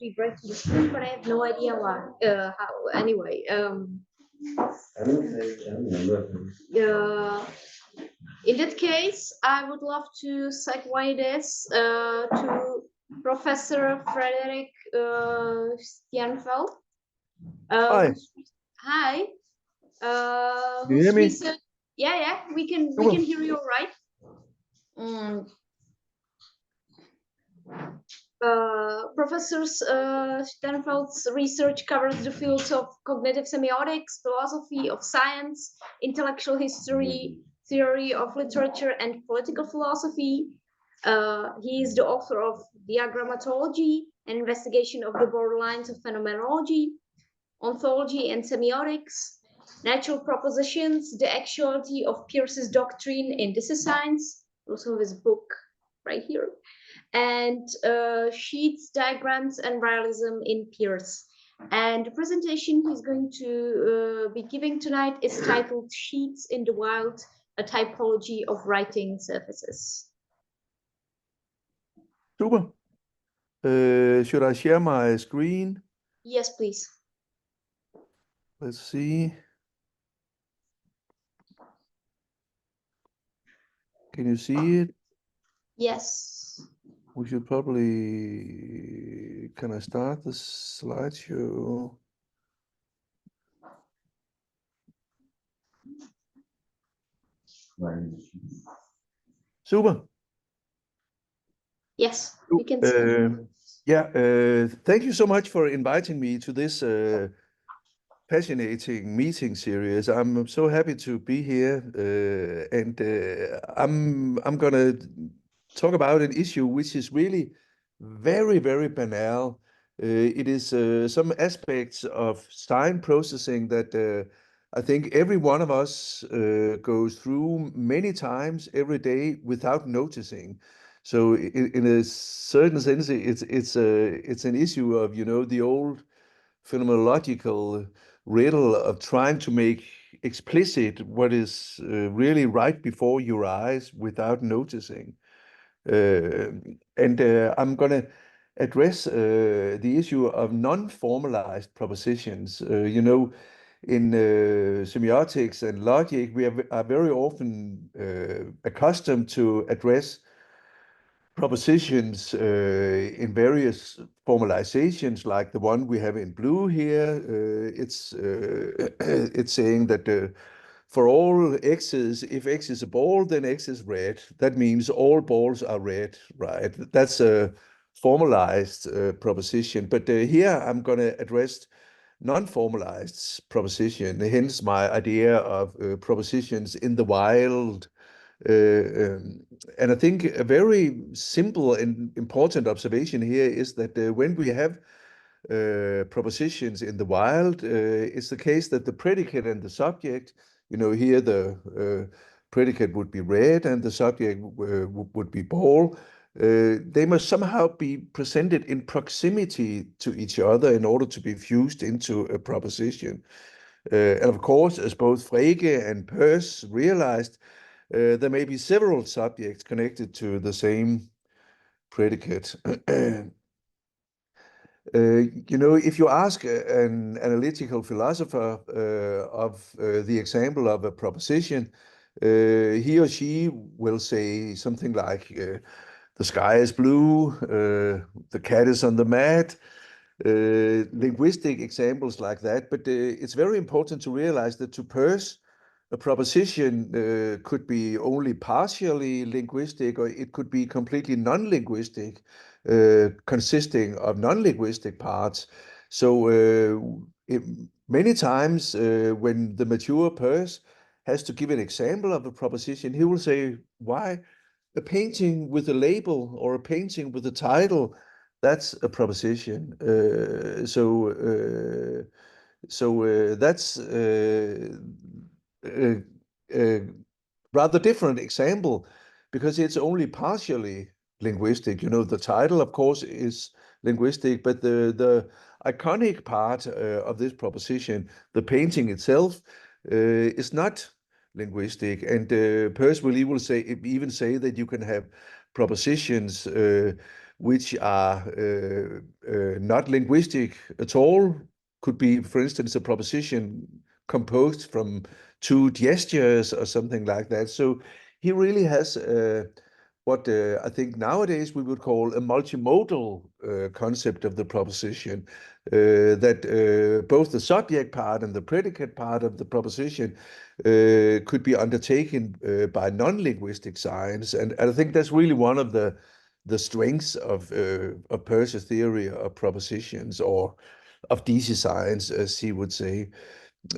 rewrite the script, but I have no idea why. How? Anyway, in that case, I would love to segue this to Professor Frederik Stjernfelt. Hi. Hi. Do you hear me? Research? Yeah, we can hear you all right. Professor Sternfeld's research covers the fields of cognitive semiotics, philosophy of science, intellectual history, theory of literature, and political philosophy. He is the author of Diagrammatology, an investigation of the borderlines of phenomenology, ontology and semiotics, natural propositions, the actuality of Peirce's doctrine in this is science, also his book right here, and sheets, diagrams, and realism in Peirce. And the presentation he's going to be giving tonight is titled Sheets in the Wild, a Typology of Writing Surfaces. Super. Should I share my screen? Yes, please. Let's see. Can you see it? Yes. We should probably... Can I start the slideshow? Super. Yes, we can see. Thank you so much for inviting me to this fascinating meeting series. I'm so happy to be here, and I'm gonna talk about an issue which is really very, very banal. It is some aspects of sign processing that I think every one of us goes through many times every day without noticing. So in a certain sense, it's an issue of, you know, the old phenomenological riddle of trying to make explicit what is really right before your eyes without noticing. I'm going to address the issue of non-formalized propositions. You know, in semiotics and logic, we are very often accustomed to address propositions in various formalizations, like the one we have in blue here. It's saying that for all x's, if x is a ball, then x is red. That means all balls are red, right? That's a formalized proposition. But here I'm going to address non-formalized proposition, hence my idea of propositions in the wild. And I think a very simple and important observation here is that when we have propositions in the wild, it's the case that the predicate and the subject, you know, here the predicate would be red and the subject would be ball. They must somehow be presented in proximity to each other in order to be fused into a proposition. And of course, as both Frege and Peirce realized, there may be several subjects connected to the same predicate. You know, if you ask an analytical philosopher of the example of a proposition, he or she will say something like, the sky is blue, the cat is on the mat, linguistic examples like that. But it's very important to realize that to Peirce, a proposition could be only partially linguistic, or it could be completely non-linguistic, consisting of non-linguistic parts. So many times when the mature Peirce has to give an example of a proposition, he will say, why? A painting with a label or a painting with a title, that's a proposition. That's a rather different example because it's only partially linguistic. You know, the title, of course, is linguistic, but the iconic part of this proposition, the painting itself, is not linguistic. And Peirce will even say that you can have propositions which are not linguistic at all. Could be, for instance, a proposition composed from two gestures or something like that. So he really has what I think nowadays we would call a multimodal concept of the proposition, that both the subject part and the predicate part of the proposition could be undertaken by non-linguistic science. And I think that's really one of the strengths of Peirce's theory of propositions, or of DC science, as he would say.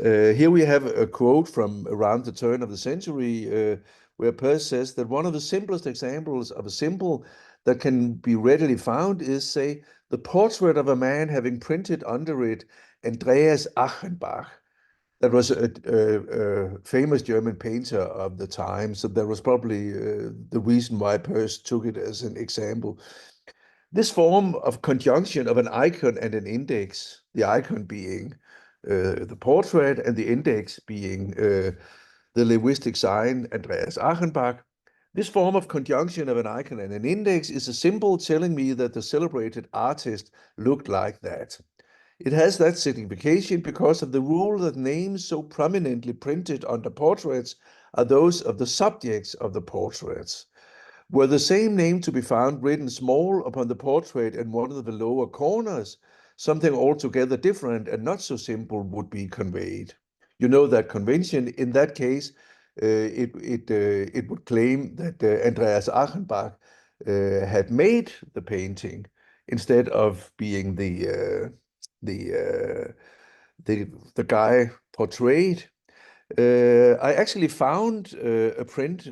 Here we have a quote from around the turn of the century, where Peirce says that one of the simplest examples of a symbol that can be readily found is, say, the portrait of a man having printed under it Andreas Achenbach. That was a famous German painter of the time, so that was probably the reason why Peirce took it as an example. This form of conjunction of an icon and an index, the icon being the portrait and the index being the linguistic sign Andreas Achenbach, this form of conjunction of an icon and an index is a symbol telling me that the celebrated artist looked like that. It has that signification because of the rule that names so prominently printed on the portraits are those of the subjects of the portraits. Were the same name to be found written small upon the portrait in one of the lower corners, something altogether different and not so simple would be conveyed. You know that convention. In that case, it would claim that Andreas Achenbach had made the painting instead of being the uh, the guy portrayed. I actually found a print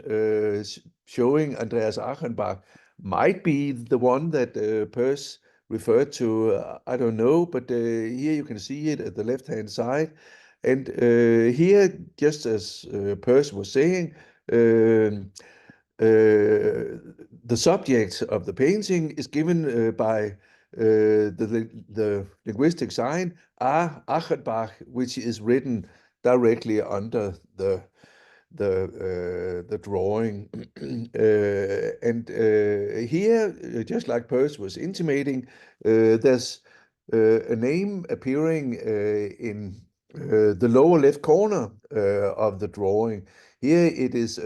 showing Andreas Achenbach might be the one that Peirce referred to. I don't know, but here you can see it at the left-hand side. And here, just as Peirce was saying, um, the subject of the painting is given by the linguistic sign Achenbach, which is written directly under the drawing. And here, just like Peirce was intimating, there's a name appearing in the lower left corner of the drawing. Here it is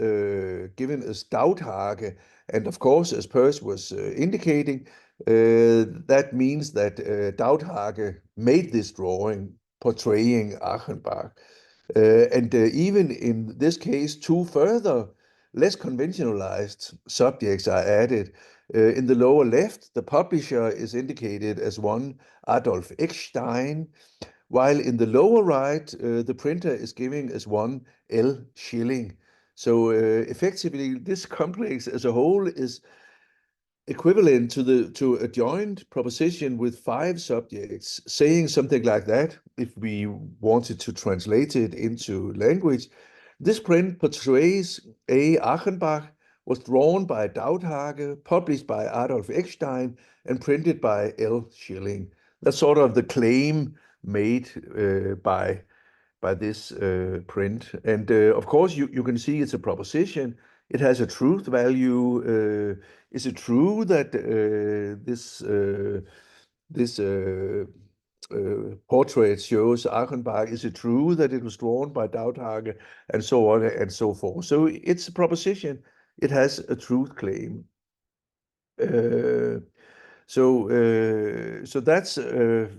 given as Dauthage, and of course, as Peirce was indicating, that means that Dauthage made this drawing portraying Achenbach. And even in this case, two further less conventionalized subjects are added. In the lower left, the publisher is indicated as one Adolf Eckstein, while in the lower right, the printer is giving as one L. Schilling. So effectively, this complex as a whole is equivalent to a joint proposition with five subjects, saying something like that, if we wanted to translate it into language. This print portrays A. Achenbach, was drawn by Dauthage, published by Adolf Eckstein, and printed by L. Schilling. That's sort of the claim made by this print. And of course, you can see it's a proposition. It has a truth value. Is it true that this portrait shows Achenbach? Is it true that it was drawn by Dauthage, and so on and so forth? So it's a proposition. It has a truth claim. Uh, so that's a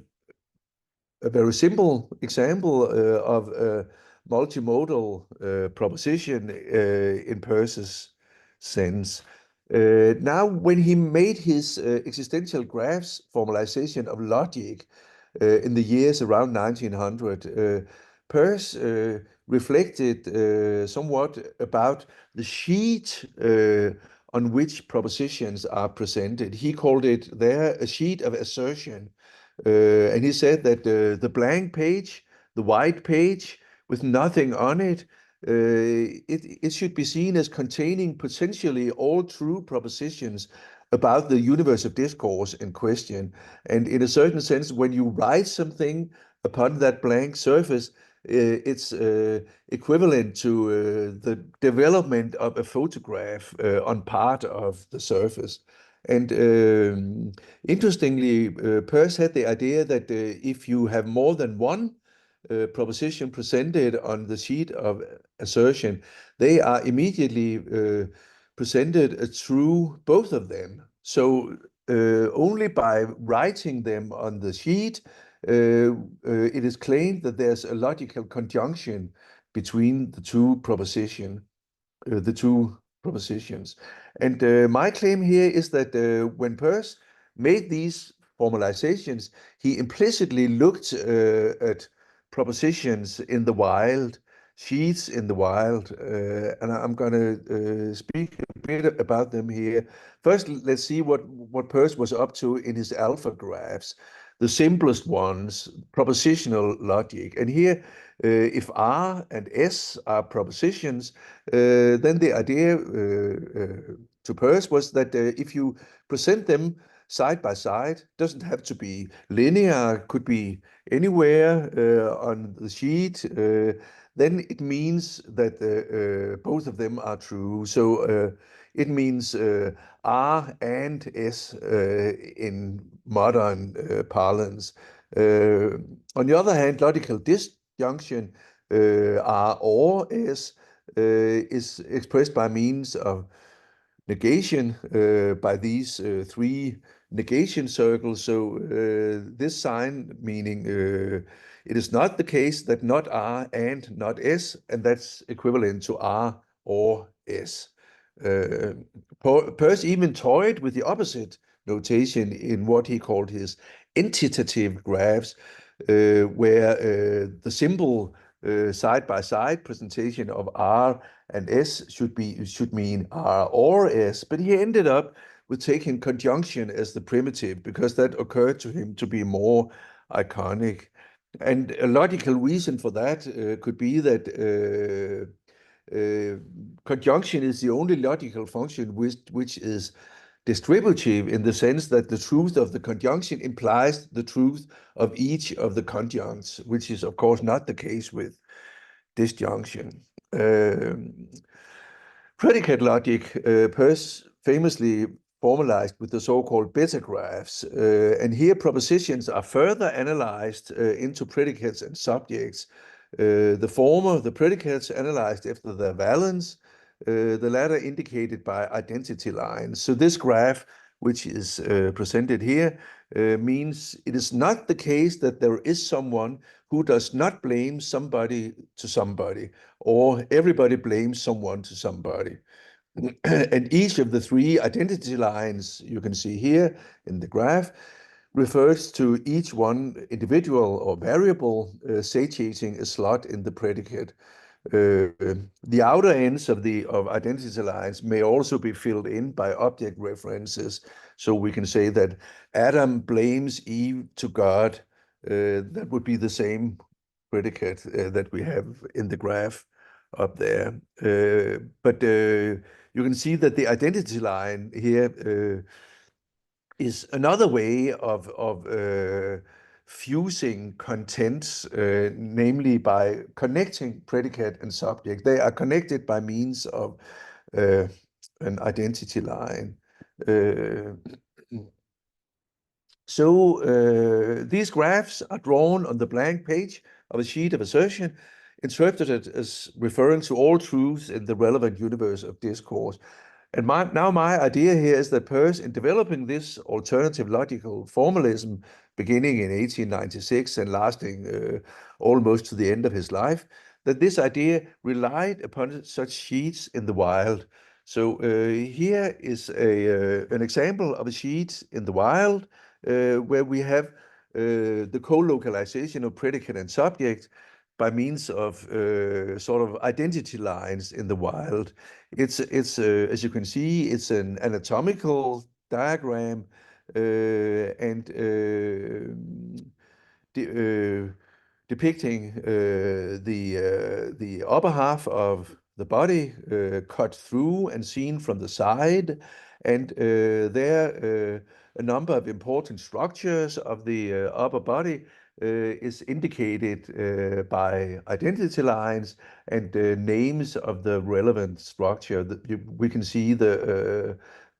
very simple example of a multimodal proposition in Peirce's sense. Now, when he made his existential graphs formalization of logic in the years around 1900, Peirce reflected somewhat about the sheet on which propositions are presented. He called it there a sheet of assertion. And he said that the blank page, the white page with nothing on it, it should be seen as containing potentially all true propositions about the universe of discourse in question. And in a certain sense, when you write something upon that blank surface, it's equivalent to the development of a photograph on part of the surface. And interestingly, Peirce had the idea that if you have more than one proposition presented on the sheet of assertion, they are immediately presented through both of them. So only by writing them on the sheet, it is claimed that there's a logical conjunction between the two propositions. And my claim here is that when Peirce made these formalizations, he implicitly looked at propositions in the wild, sheets in the wild, and I'm going to speak a bit about them here. First, let's see what Peirce was up to in his alpha graphs, the simplest ones, propositional logic. And here, if R and S are propositions, then the idea to Peirce was that if you present them side by side, doesn't have to be linear, could be anywhere on the sheet, then it means that both of them are true. So it means R and S in modern parlance. On the other hand, logical disjunction R or S is expressed by means of negation by these three negation circles. So this sign meaning it is not the case that not R and not S, and that's equivalent to R or S. Peirce even toyed with the opposite notation in what he called his entitative graphs, where the simple side-by-side presentation of R and S should mean R or S, but he ended up with taking conjunction as the primitive because that occurred to him to be more iconic. And a logical reason for that could be that conjunction is the only logical function which is distributive in the sense that the truth of the conjunction implies the truth of each of the conjuncts, which is of course not the case with disjunction. Predicate logic, Peirce famously formalized with the so-called beta graphs, and here propositions are further analyzed into predicates and subjects. The former, the predicates, analyzed after their valence, the latter indicated by identity lines. So this graph, which is presented here, means it is not the case that there is someone who does not blame somebody to somebody, or everybody blames someone to somebody. And each of the three identity lines you can see here in the graph refers to each one individual or variable satiating a slot in the predicate. The outer ends of identity lines may also be filled in by object references. So we can say that Adam blames Eve to God. That would be the same predicate that we have in the graph up there. But you can see that the identity line here is another way of fusing contents, namely by connecting predicate and subject. They are connected by means of an identity line. So these graphs are drawn on the blank page of a sheet of assertion, interpreted as referring to all truths in the relevant universe of discourse. And now my idea here is that Peirce, in developing this alternative logical formalism, beginning in 1896 and lasting almost to the end of his life, that this idea relied upon such sheets in the wild. So here is an example of a sheet in the wild where we have the co-localization of predicate and subject by means of sort of identity lines in the wild. It's as you can see, it's an anatomical diagram and depicting the upper half of the body cut through and seen from the side, and there a number of important structures of the upper body is indicated by identity lines and names of the relevant structure. We can see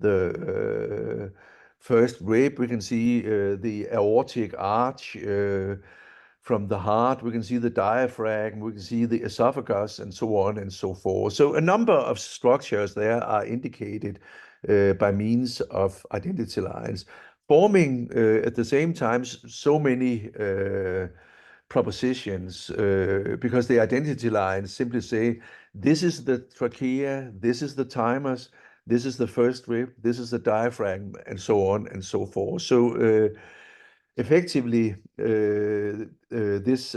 the first rib. We can see the aortic arch from the heart. We can see the diaphragm. We can see the esophagus, and so on and so forth. So a number of structures there are indicated by means of identity lines, forming at the same time so many propositions, because the identity lines simply say, this is the trachea, this is the thymus, this is the first rib, this is the diaphragm, and so on and so forth. So effectively, this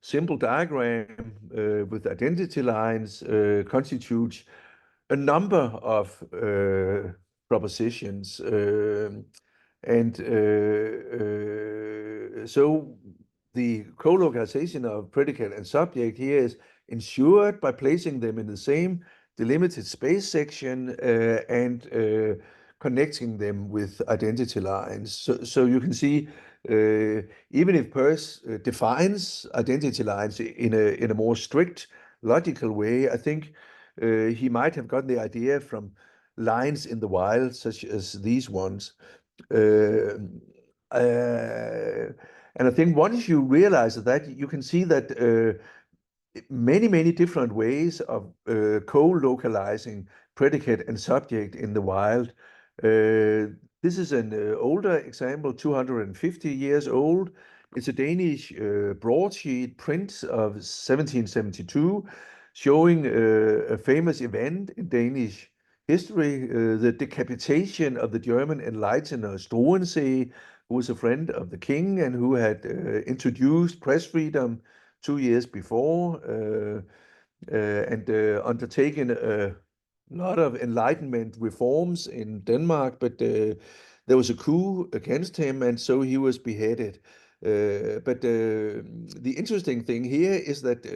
simple diagram with identity lines constitutes a number of propositions. So the co-localization of predicate and subject here is ensured by placing them in the same delimited space section and connecting them with identity lines. So you can see, even if Peirce defines identity lines in a more strict logical way, I think he might have gotten the idea from lines in the wild, such as these ones. Uh, and I think once you realize that, you can see that many different ways of co-localizing predicate and subject in the wild. This is an older example, 250 years old. It's a Danish broadsheet print of 1772, showing a famous event in Danish history, the decapitation of the German enlightener Struensee, who was a friend of the king and who had introduced press freedom 2 years before, and undertaken a lot of Enlightenment reforms in Denmark, but there was a coup against him, and so he was beheaded. But the interesting thing here is that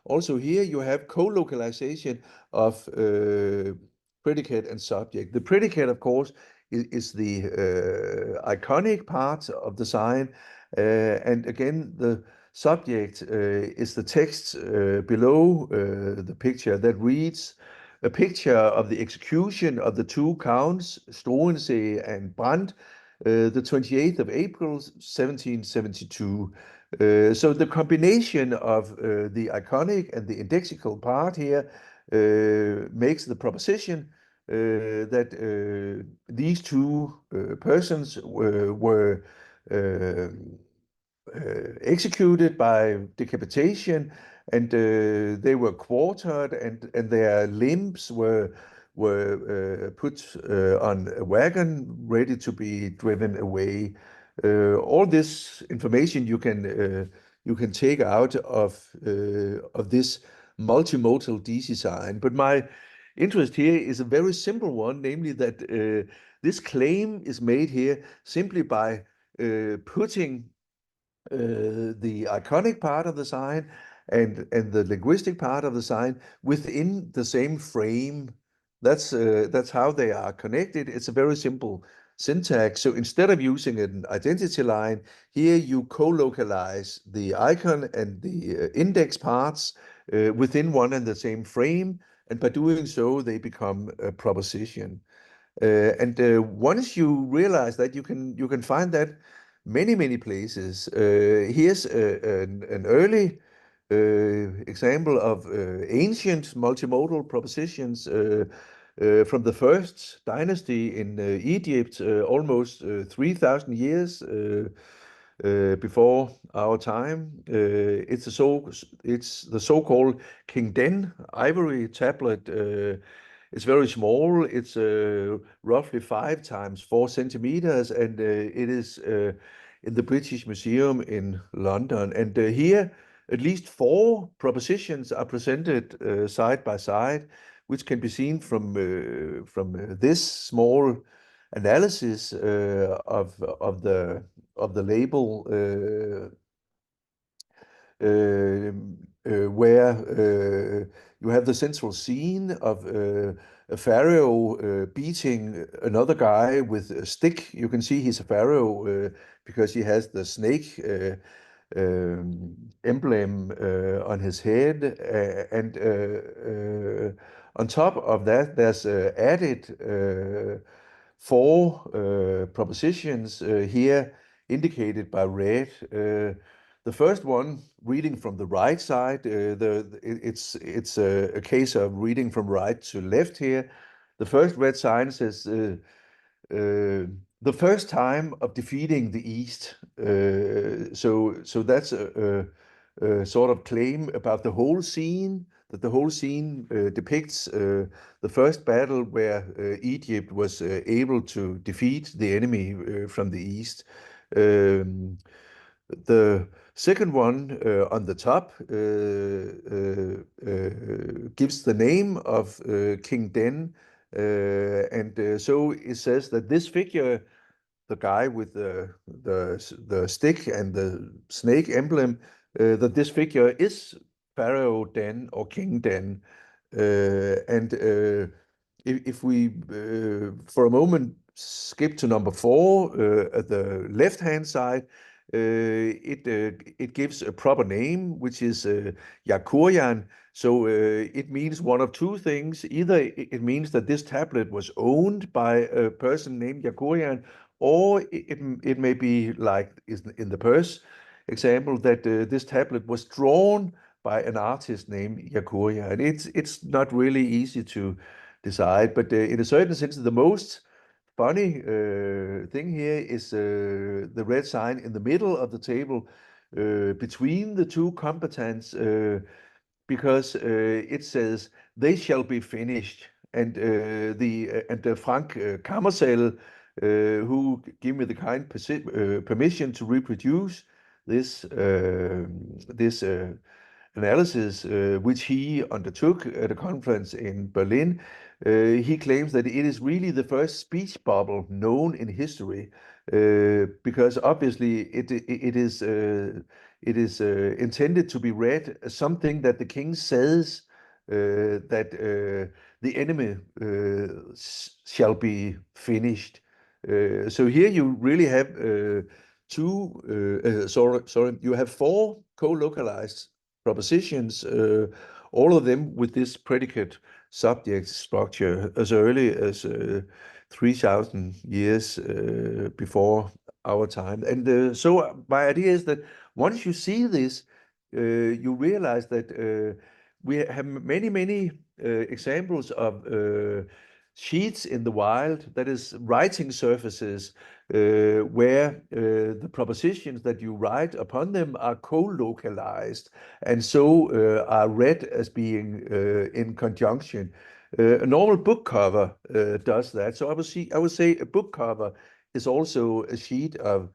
also here you have co-localization of predicate and subject. The predicate, of course, is the iconic part of the sign, and again, the subject is the text below the picture that reads a picture of the execution of the two counts, Struensee and Brandt, the 28th of April, 1772. So the combination of the iconic and the indexical part here makes the proposition that these two persons were executed by decapitation, and they were quartered, and their limbs were put on a wagon, ready to be driven away. All this information you can take out of this multimodal DC sign. But my interest here is a very simple one, namely that this claim is made here simply by putting the iconic part of the sign and the linguistic part of the sign within the same frame. That's how they are connected. It's a very simple syntax. So instead of using an identity line, here you co-localize the icon and the index parts within one and the same frame, and by doing so, they become a proposition. And once you realize that, you can find that many places. Here's an early example of ancient multimodal propositions from the first dynasty in Egypt, almost 3,000 years before our time. It's the so-called King Den ivory tablet. It's very small. It's roughly 5 times 4 centimeters, and it is in the British Museum in London. And here, at least 4 propositions are presented side by side, which can be seen from this small analysis of the label, where you have the central scene of a pharaoh beating another guy with a stick. You can see he's a pharaoh because he has the snake emblem on his head, and On top of that, there's added four propositions here indicated by red. The first one, reading from the right side, it's a case of reading from right to left here. The first red sign says the first time of defeating the East. So that's a sort of claim about the whole scene, that the whole scene depicts the first battle where Egypt was able to defeat the enemy from the East. The second one on the top gives the name of King Den, and so it says that this figure, the guy with the stick and the snake emblem, that this figure is Pharaoh Den or King Den. And if we, for a moment, skip to number 4 at the left-hand side, it gives a proper name, which is Yakuryan. So it means one of two things. Either it means that this tablet was owned by a person named Yakuryan, or it may be like in the Peirce example that this tablet was drawn by an artist named Yakuryan. It's not really easy to decide, but in a certain sense, the most funny thing here is the red sign in the middle of the table between the two combatants, because it says they shall be finished, and the Frank Kammersell, who gave me the kind permission to reproduce this analysis, which he undertook at a conference in Berlin. He claims that it is really the first speech bubble known in history, because obviously it is intended to be read as something that the king says, that the enemy shall be finished. So here you really have you have 4 co-localized propositions, all of them with this predicate subject structure as early as 3,000 years before our time. And so my idea is that once you see this, you realize that we have many examples of sheets in the wild, that is writing surfaces, where the propositions that you write upon them are co-localized, and so are read as being in conjunction. A normal book cover does that. So I would say a book cover is also a sheet of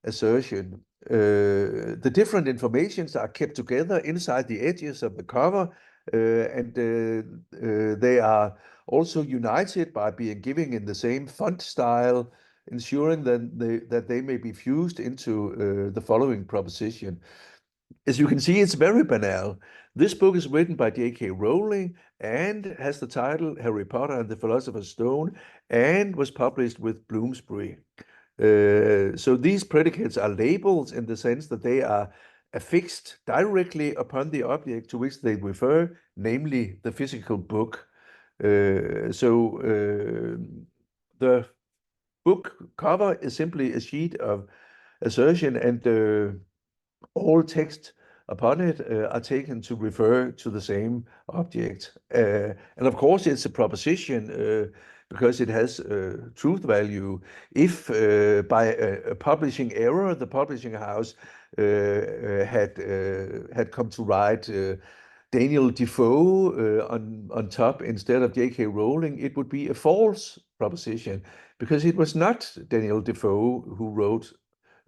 assertion. The different informations are kept together inside the edges of the cover, and they are also united by being given in the same font style, ensuring that they may be fused into the following proposition. As you can see, it's very banal. This book is written by J.K. Rowling and has the title Harry Potter and the Philosopher's Stone, and was published with Bloomsbury. So these predicates are labels in the sense that they are affixed directly upon the object to which they refer, namely the physical book. The book cover is simply a sheet of assertion, and all text upon it are taken to refer to the same object. And of course, it's a proposition because it has truth value. If by a publishing error, the publishing house had come to write Daniel Defoe on top instead of J.K. Rowling, it would be a false proposition, because it was not Daniel Defoe who wrote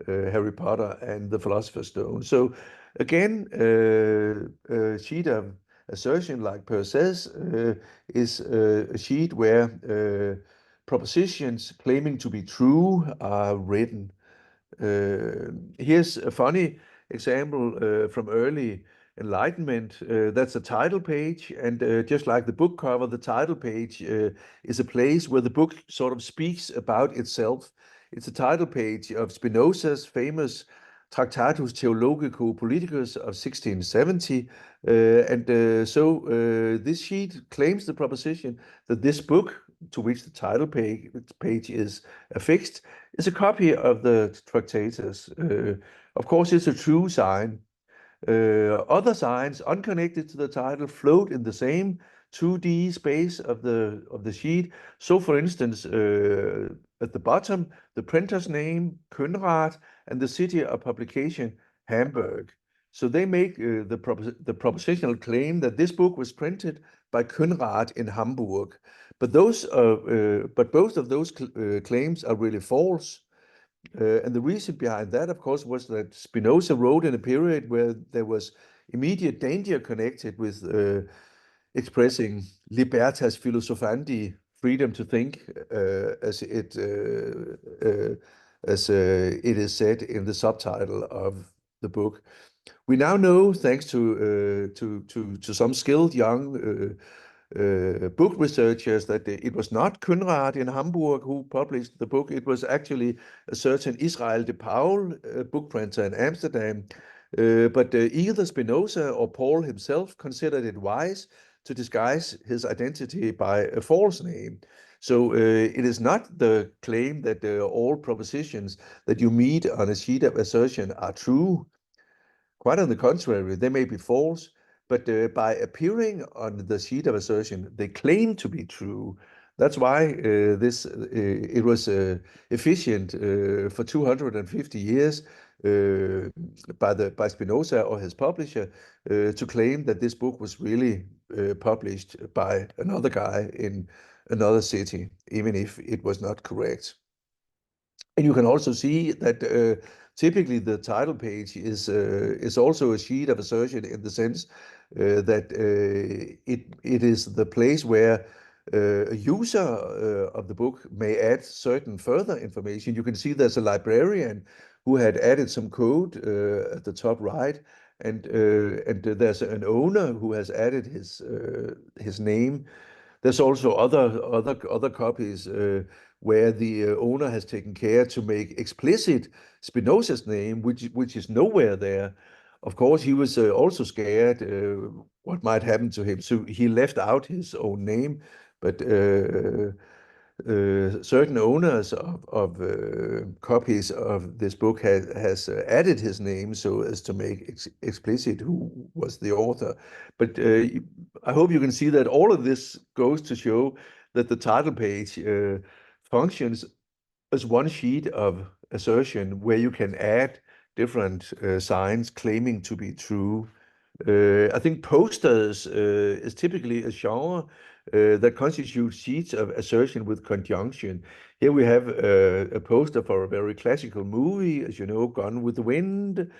Harry Potter and the Philosopher's Stone. So again, a sheet of assertion, like Peirce says, is a sheet where propositions claiming to be true are written. Here's a funny example from early Enlightenment. That's a title page, and just like the book cover, the title page is a place where the book sort of speaks about itself. It's a title page of Spinoza's famous Tractatus Theologico-Politicus of 1670. This sheet claims the proposition that this book, to which the title page is affixed, is a copy of the Tractatus. Of course, it's a true sign. Other signs unconnected to the title float in the same 2D space of the sheet. So, for instance, at the bottom, the printer's name, Kunrad, and the city of publication, Hamburg. So they make the propositional claim that this book was printed by Kunrad in Hamburg. But both of those claims are really false. And the reason behind that, of course, was that Spinoza wrote in a period where there was immediate danger connected with expressing libertas philosophandi, freedom to think, as it is said in the subtitle of the book. We now know, thanks to some skilled young book researchers, that it was not Kunrad in Hamburg who published the book. It was actually a certain Israel de Paul, book printer in Amsterdam. But either Spinoza or Paul himself considered it wise to disguise his identity by a false name. So it is not the claim that all propositions that you meet on a sheet of assertion are true. Quite on the contrary, they may be false, but by appearing on the sheet of assertion, they claim to be true. That's why it was efficient for 250 years by Spinoza or his publisher to claim that this book was really published by another guy in another city, even if it was not correct. And you can also see that typically the title page is also a sheet of assertion in the sense that it is the place where a user of the book may add certain further information. You can see there's a librarian who had added some code at the top right, and there's an owner who has added his name. There's also other copies where the owner has taken care to make explicit Spinoza's name, which is nowhere there. Of course, he was also scared what might happen to him, so he left out his own name. But certain owners of copies of this book has added his name so as to make explicit who was the author. But I hope you can see that all of this goes to show that the title page functions as one sheet of assertion where you can add different signs claiming to be true. I think posters is typically a genre that constitutes sheets of assertion with conjunction. Here we have a poster for a very classical movie, as you know, Gone with the Wind.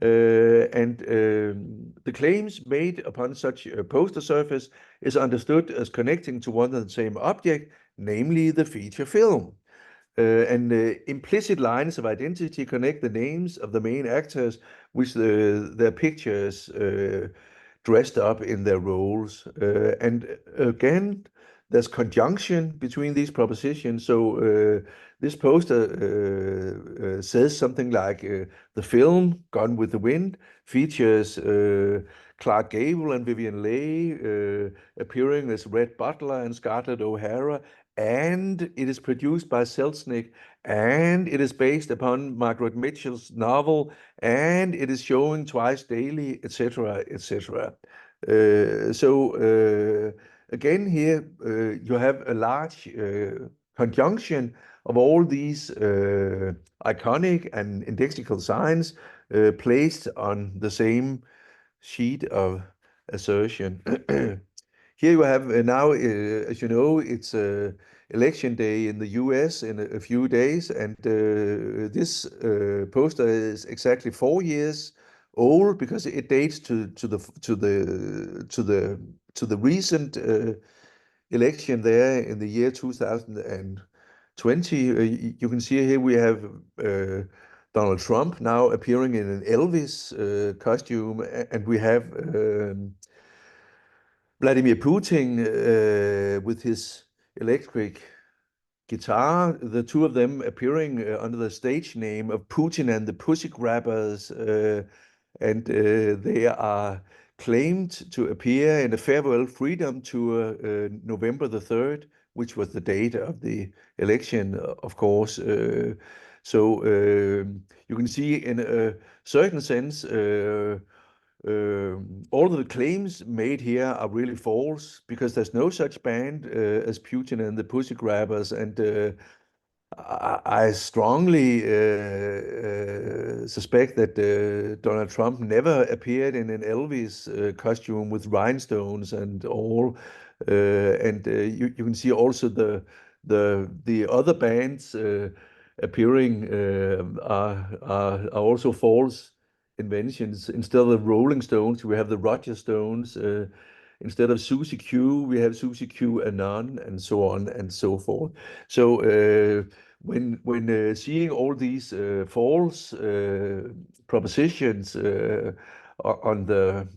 The claims made upon such a poster surface is understood as connecting to one and the same object, namely the feature film. Implicit lines of identity connect the names of the main actors with their pictures dressed up in their roles. And again, there's conjunction between these propositions. So this poster says something like the film Gone with the Wind features Clark Gable and Vivian Leigh appearing as Red Butler and Scarlett O'Hara, and it is produced by Selznick, and it is based upon Margaret Mitchell's novel, and it is showing twice daily, etc., etc. Again, here you have a large conjunction of all these iconic and indexical signs placed on the same sheet of assertion. Here you have now, as you know, it's election day in the US in a few days, and this poster is exactly 4 years old because it dates to the recent election there in the year 2020. You can see here we have Donald Trump now appearing in an Elvis costume, and we have Vladimir Putin with his electric guitar, the two of them appearing under the stage name of Putin and the Pussy Grabbers, and they are claimed to appear in a farewell freedom tour November the 3rd, which was the date of the election, of course. So you can see in a certain sense, all of the claims made here are really false because there's no such band as Putin and the Pussy Grabbers, and I strongly suspect that Donald Trump never appeared in an Elvis costume with rhinestones and all. And you can see also the other bands appearing are also false inventions. Instead of the Rolling Stones, we have the Roger Stones. Instead of Susie Q, we have Susie Q Anon, and so on and so forth. So when seeing all these false propositions on the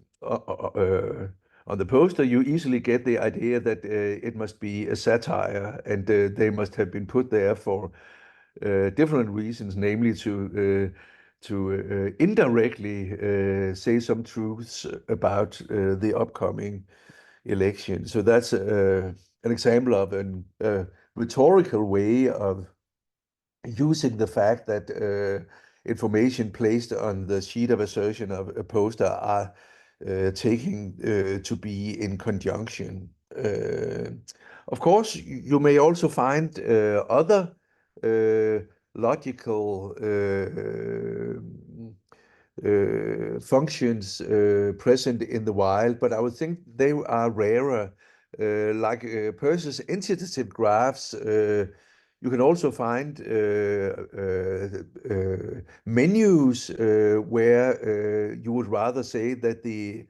poster, you easily get the idea that it must be a satire, and they must have been put there for different reasons, namely to indirectly say some truths about the upcoming election. So that's an example of a rhetorical way of using the fact that information placed on the sheet of assertion of a poster are taking to be in conjunction. Of course, you may also find other logical functions present in the wild, but I would think they are rarer. Like Peirce's entitative graphs, you can also find menus where you would rather say that the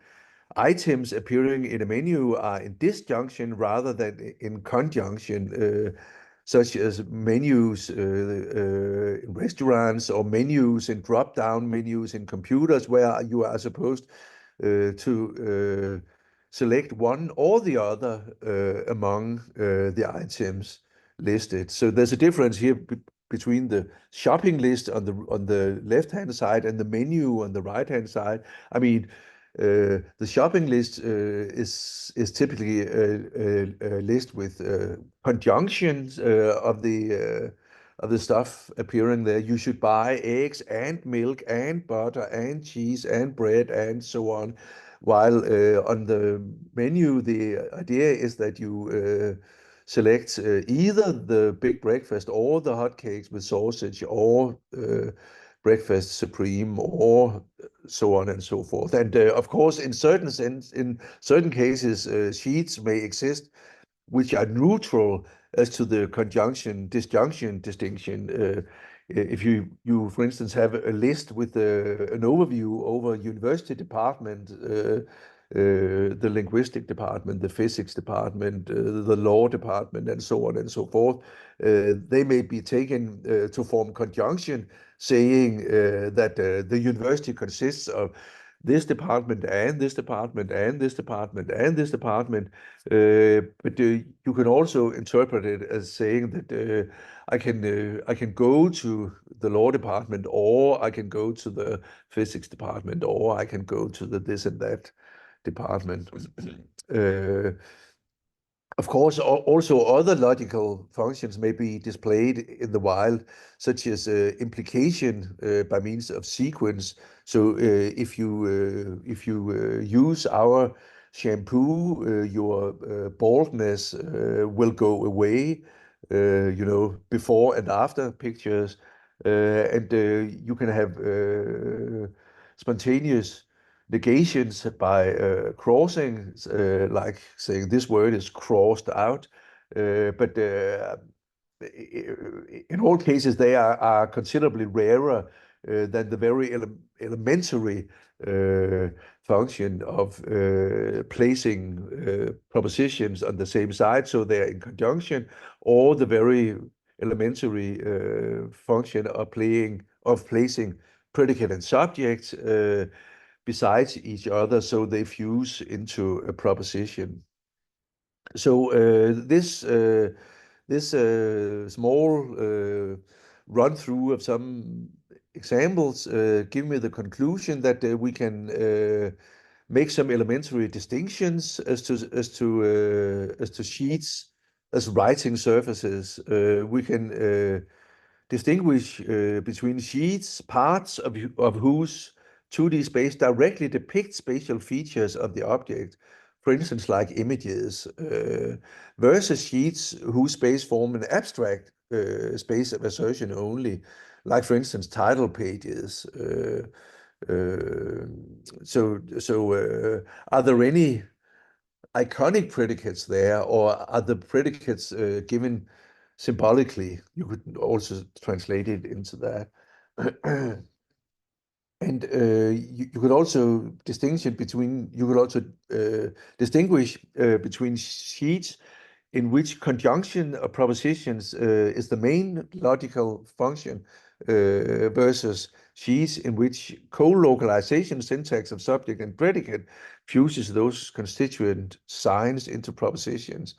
items appearing in a menu are in disjunction rather than in conjunction, such as menus in restaurants or menus in drop-down menus in computers, where you are supposed to select one or the other among the items listed. So there's a difference here between the shopping list on the left-hand side and the menu on the right-hand side. I mean, the shopping list is typically a list with conjunctions of the stuff appearing there. You should buy eggs and milk and butter and cheese and bread and so on. While on the menu, the idea is that you select either the big breakfast or the hotcakes with sausage or breakfast supreme or so on and so forth. And of course, in certain cases, sheets may exist which are neutral as to the conjunction disjunction distinction. If you for instance have a list with an overview over university department, the linguistic department, the physics department, the law department, and so on and so forth, they may be taken to form conjunction, saying that the university consists of this department and this department and this department and this department. But you can also interpret it as saying that I can go to the law department, or I can go to the physics department, or I can go to the this and that department. Of course, also other logical functions may be displayed in the wild, such as implication by means of sequence. So if you use our shampoo, your baldness will go away. Before and after pictures, and you can have spontaneous negations by crossing, like saying this word is crossed out. But in all cases, they are considerably rarer than the very elementary function of placing propositions on the same side so they're in conjunction, or the very elementary function of placing predicate and subject besides each other so they fuse into a proposition. So this this small run through of some examples give me the conclusion that we can make some elementary distinctions as to sheets as writing surfaces. We can distinguish between sheets, parts of whose 2D space directly depict spatial features of the object, for instance, like images, versus sheets whose space form an abstract space of assertion only, like, for instance, title pages. Are there any iconic predicates there, or are the predicates given symbolically? You could also translate it into that. And you could also distinguish between sheets in which conjunction of propositions is the main logical function versus sheets in which co-localization syntax of subject and predicate fuses those constituent signs into propositions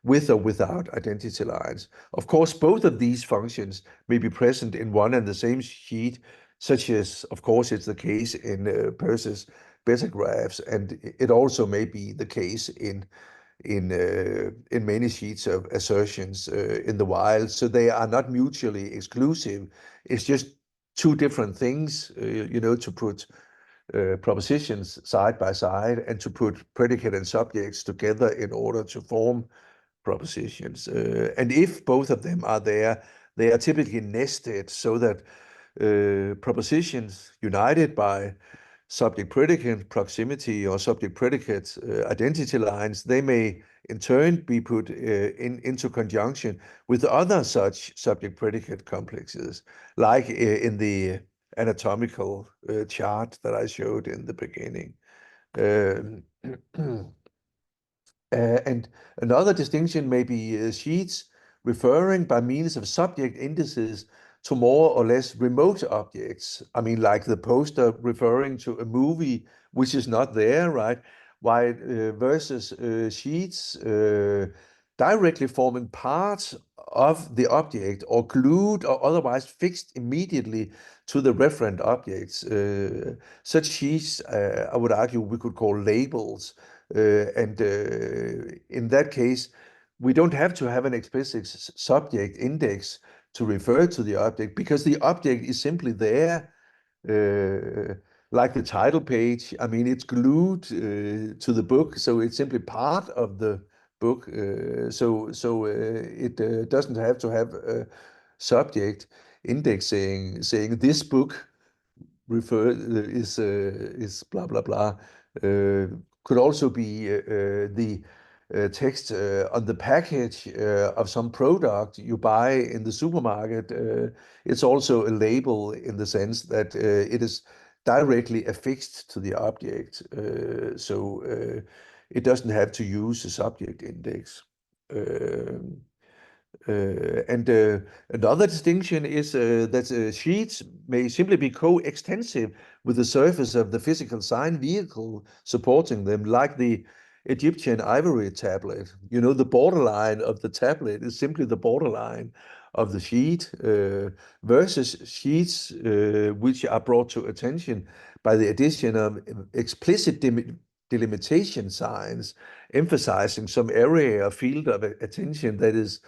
with or without identity lines. Of course, both of these functions may be present in one and the same sheet, such as, of course, it's the case in Peirce's better graphs, and it also may be the case in many sheets of assertions in the wild. So they are not mutually exclusive. It's just two different things, to put propositions side by side and to put predicate and subjects together in order to form propositions. And if both of them are there, they are typically nested so that propositions united by subject predicate proximity or subject predicate identity lines, they may in turn be put into conjunction with other such subject predicate complexes, like in the anatomical chart that I showed in the beginning. And another distinction may be sheets referring by means of subject indices to more or less remote objects. I mean, like the poster referring to a movie which is not there, right? While versus sheets directly forming parts of the object or glued or otherwise fixed immediately to the referent objects. Such sheets, I would argue, we could call labels. And in that case, we don't have to have an explicit subject index to refer to the object because the object is simply there, like the title page. I mean, it's glued to the book, so it's simply part of the book. So it doesn't have to have a subject index saying this book is blah blah blah. Could also be the text on the package of some product you buy in the supermarket. It's also a label in the sense that it is directly affixed to the object, so it doesn't have to use a subject index. And another distinction is that sheets may simply be coextensive with the surface of the physical sign vehicle supporting them, like the Egyptian ivory tablet. The borderline of the tablet is simply the borderline of the sheet, versus sheets which are brought to attention by the addition of explicit delimitation signs, emphasizing some area or field of attention that is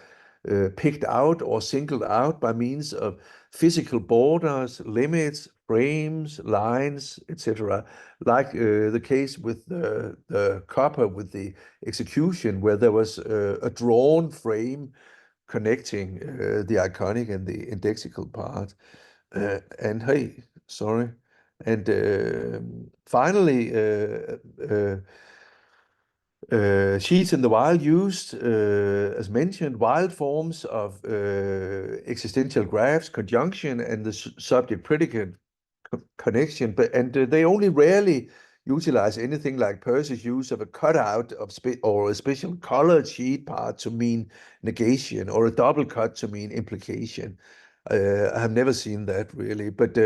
picked out or singled out by means of physical borders, limits, frames, lines, etc. Like the case with the copper with the execution, where there was a drawn frame connecting the iconic and the indexical part. And hey, sorry. And finally, sheets in the wild used, as mentioned, wild forms of existential graphs, conjunction, and the subject-predicate connection, and they only rarely utilize anything like Peirce's use of a cutout of or a special colored sheet part to mean negation, or a double cut to mean implication. I have never seen that really, but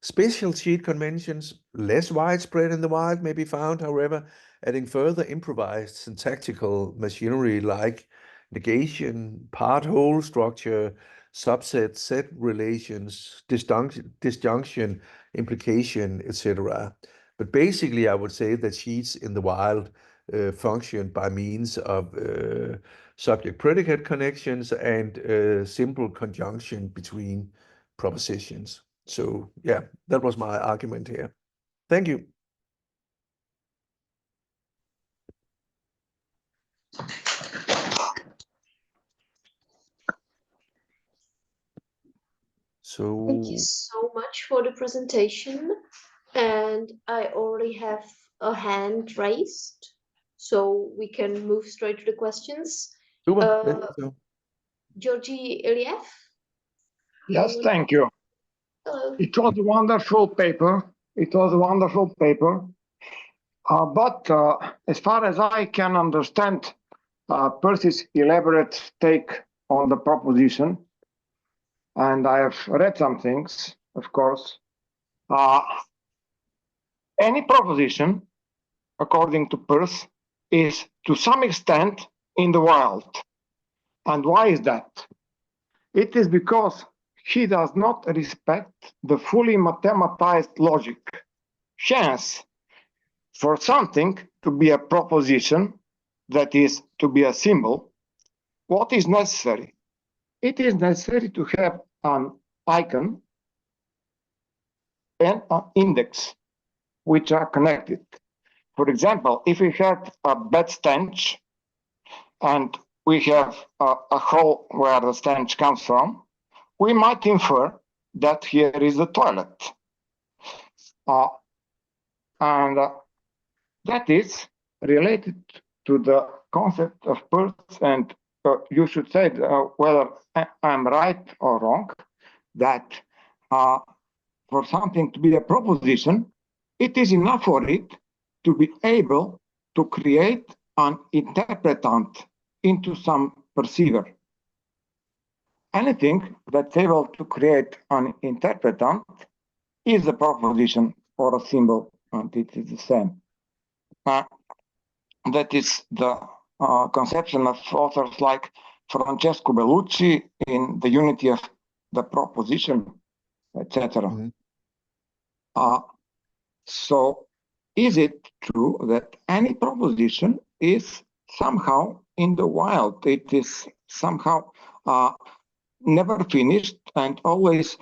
special sheet conventions, less widespread in the wild, may be found, however, adding further improvised syntactical machinery like negation, part-whole structure, subset, set relations, disjunction, implication, etc. But basically, I would say that sheets in the wild function by means of subject-predicate connections and simple conjunction between propositions. So yeah, that was my argument here. Thank you. Thank you so much for the presentation. And I already have a hand raised, so we can move straight to the questions. Super. Georgi Iliev. Yes, thank you. Hello. It was a wonderful paper. But as far as I can understand, Peirce's elaborate take on the proposition, and I have read some things, of course. Any proposition, according to Peirce, is to some extent in the wild. And why is that? It is because he does not respect the fully mathematized logic. Hence, for something to be a proposition, that is, to be a symbol, what is necessary? It is necessary to have an icon and an index, which are connected. For example, if we have a bad stench and we have a hole where the stench comes from, we might infer that here is the toilet. And that is related to the concept of Peirce, and you should say whether I'm right or wrong, that for something to be a proposition, it is enough for it to be able to create an interpretant into some perceiver. Anything that's able to create an interpretant is a proposition or a symbol, and it is the same. That is the conception of authors like Francesco Bellucci in The Unity of the Proposition, etc. Mm-hmm. So is it true that any proposition is somehow in the wild? It is somehow never finished and always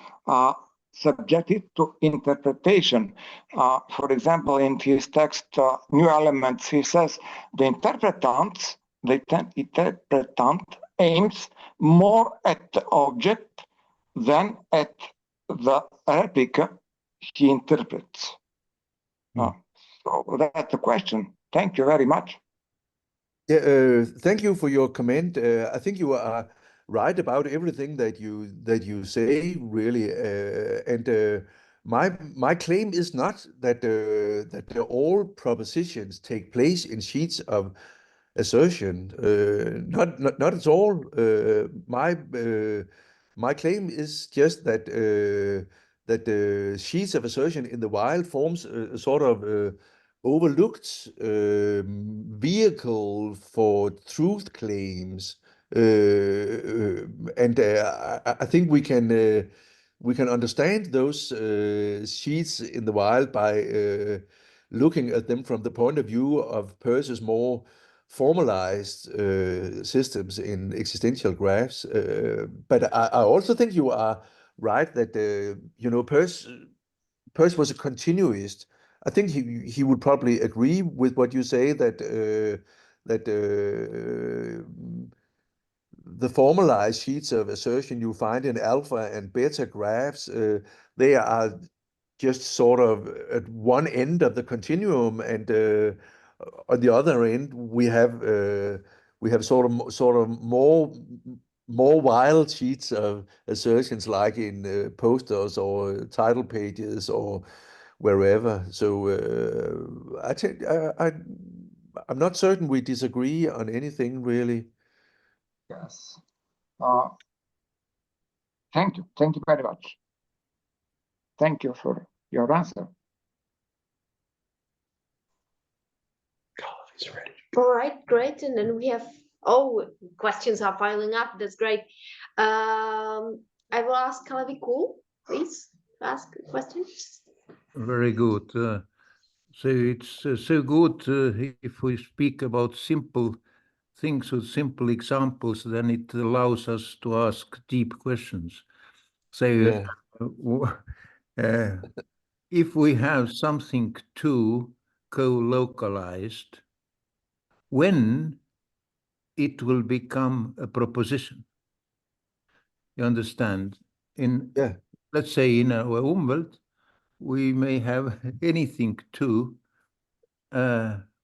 subjected to interpretation. For example, in his text, New Elements, he says the interpretant aims more at the object than at the replica he interprets. So that's the question. Thank you very much. Yeah, thank you for your comment. I think you are right about everything that you say, really. And my claim is not that all propositions take place in sheets of assertion. Not at all. My claim is just that sheets of assertion in the wild forms a sort of overlooked vehicle for truth claims. And I think we can understand those sheets in the wild by looking at them from the point of view of Peirce's more formalized systems in existential graphs. But I also think you are right that Peirce was a continuist. I think he would probably agree with what you say that the formalized sheets of assertion you find in alpha and beta graphs, they are just sort of at one end of the continuum, and on the other end we have sort of more wild sheets of assertions, like in posters or title pages or wherever. So I'm not certain we disagree on anything, really. Yes. Thank you very much. Thank you for your answer. All right, great. And then we have Oh, questions are piling up. That's great. I will ask Kalevi, please ask a question. Very good. So it's so good if we speak about simple things with simple examples, then it allows us to ask deep questions. So Yeah. If we have something too co-localized, when it will become a proposition. You understand? Yeah. Let's say in our Umwelt, we may have anything too.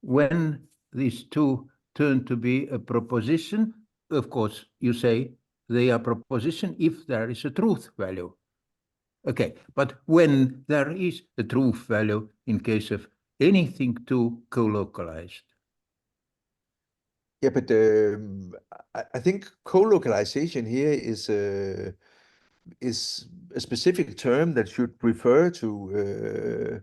When these two turn to be a proposition, of course, you say they are proposition if there is a truth value. Okay, but when there is a truth value in case of anything too co-localized. Yeah, but I think co-localization here is a specific term that should refer to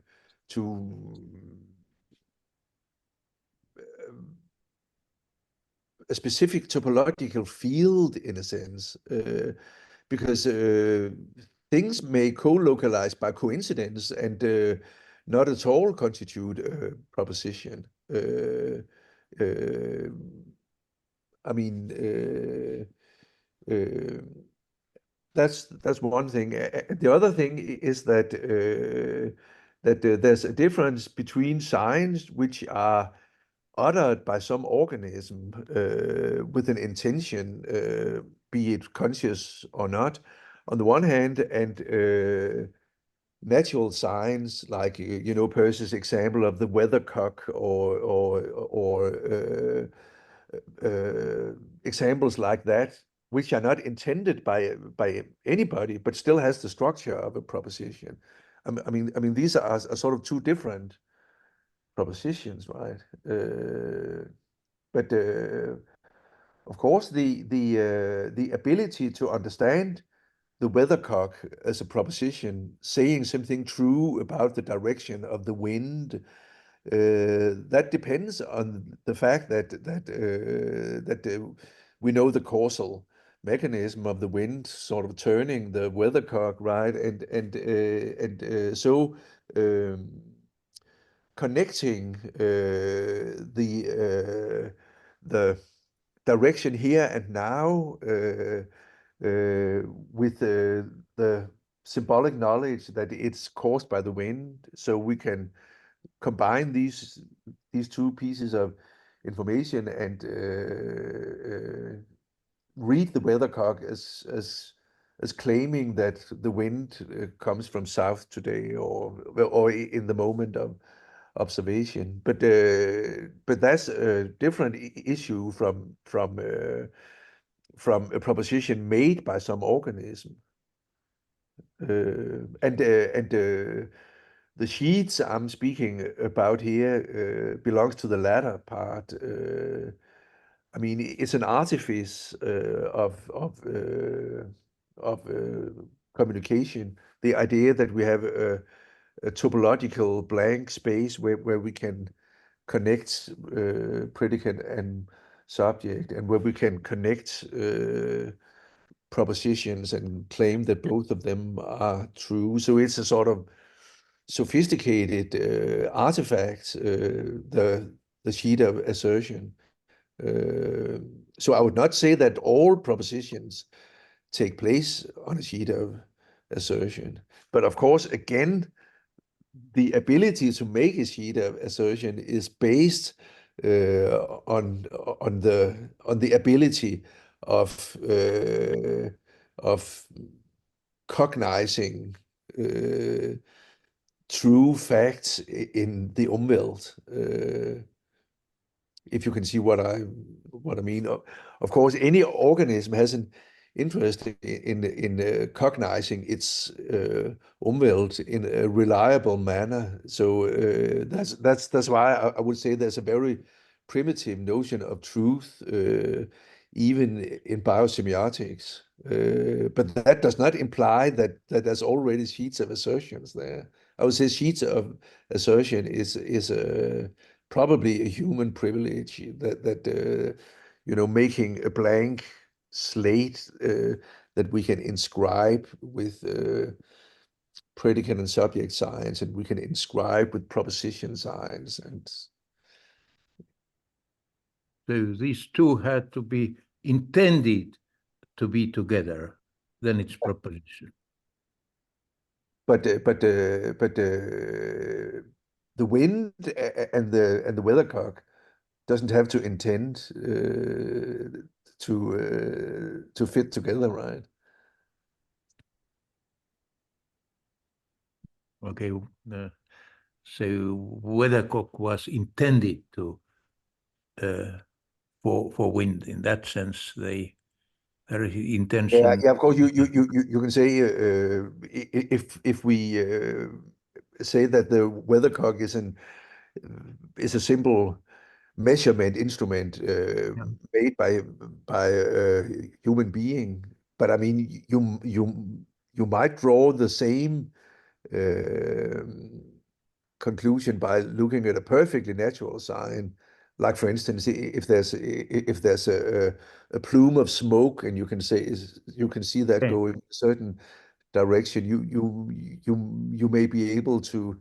a specific topological field in a sense, because things may co-localize by coincidence and not at all constitute a proposition. I mean, that's one thing. The other thing is that there's a difference between signs which are uttered by some organism with an intention, be it conscious or not, on the one hand, and natural signs like Peirce's example of the weathercock or examples like that, which are not intended by anybody, but still has the structure of a proposition. I mean, these are sort of two different propositions, right? But of course, the ability to understand the weathercock as a proposition, saying something true about the direction of the wind, that depends on the fact that we know the causal mechanism of the wind sort of turning the weathercock, right? So connecting the direction here and now with the symbolic knowledge that it's caused by the wind, so we can combine these two pieces of information and read the weathercock as claiming that the wind comes from south today or in the moment of observation. But that's a different issue from a proposition made by some organism. And the sheets I'm speaking about here belongs to the latter part. I mean, it's an artifice of communication. The idea that we have a topological blank space where we can connect predicate and subject, and where we can connect propositions and claim that both of them are true. So it's a sort of sophisticated artifact, the sheet of assertion. So I would not say that all propositions take place on a sheet of assertion. But of course, again, the ability to make a sheet of assertion is based on the ability of cognizing true facts in the Umwelt. If you can see what I mean. Of course, any organism has an interest in cognizing its Umwelt in a reliable manner. So that's why I would say there's a very primitive notion of truth, even in biosemiotics. But that does not imply that there's already sheets of assertions there. I would say sheets of assertion is probably a human privilege that making a blank slate that we can inscribe with predicate and subject signs, and we can inscribe with proposition signs. And so these two had to be intended to be together, then it's proposition. But the wind and the weathercock doesn't have to intend to fit together, right? Okay, so weathercock was intended to for wind. In that sense, there is intention. Yeah, of course. You can say if we say that the weathercock is a simple measurement instrument made by a human being, but I mean you might draw the same conclusion by looking at a perfectly natural sign. Like, for instance, if there's a plume of smoke, and you can see that going in a certain direction, you may be able to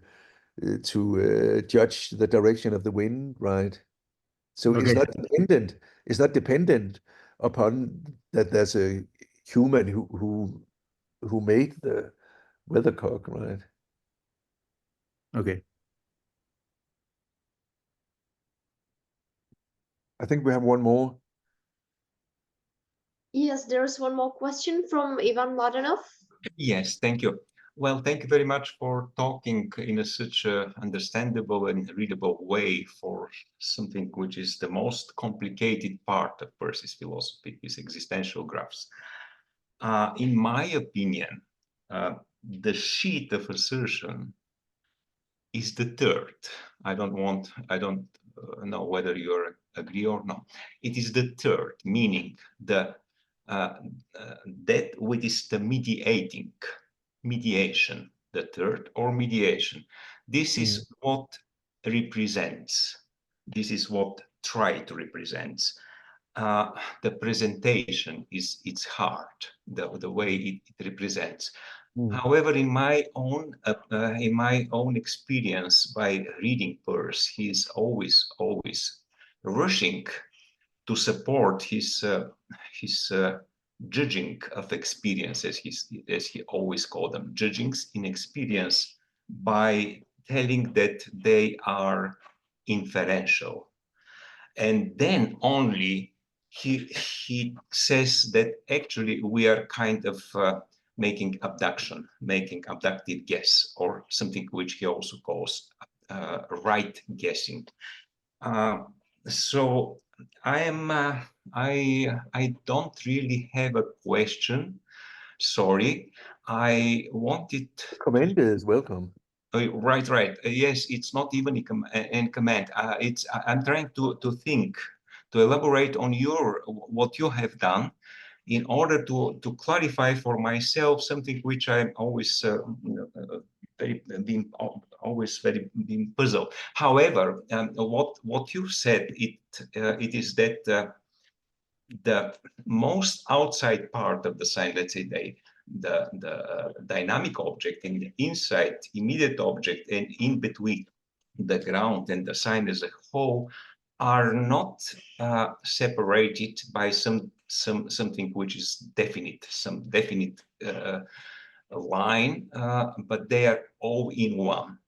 judge the direction of the wind, right? So Okay. It's not dependent upon that there's a human who made the weathercock, right? Okay. I think we have one more. Yes, there's one more question from Ivan Mladenov. Yes, thank you. Well, thank you very much for talking in such a understandable and readable way for something which is the most complicated part of Peirce's philosophy, is existential graphs. In my opinion, the sheet of assertion is the third. I don't know whether you agree or not. It is the third, meaning that which is the mediation, the third or mediation. This is what represents. This is what try to represents. The presentation is its heart, the way it represents. However, in my own experience by reading Peirce, he is always rushing to support his judging of experiences, as he always called them, judgings in experience, by telling that they are inferential, and then only he says that actually we are kind of making abductive guess, or something which he also calls right guessing. So I don't really have a question. Sorry, I wanted. Comment is welcome. Right. Yes, it's not even a comment. I'm trying to think, to elaborate on what you have done, in order to clarify for myself something which I'm always very puzzled. However, what you said, it is that the most outside part of the sign, let's say the dynamic object, and the inside immediate object, and in between the ground and the sign as a whole, are not separated by something which is definite, some definite line, but they are all in one.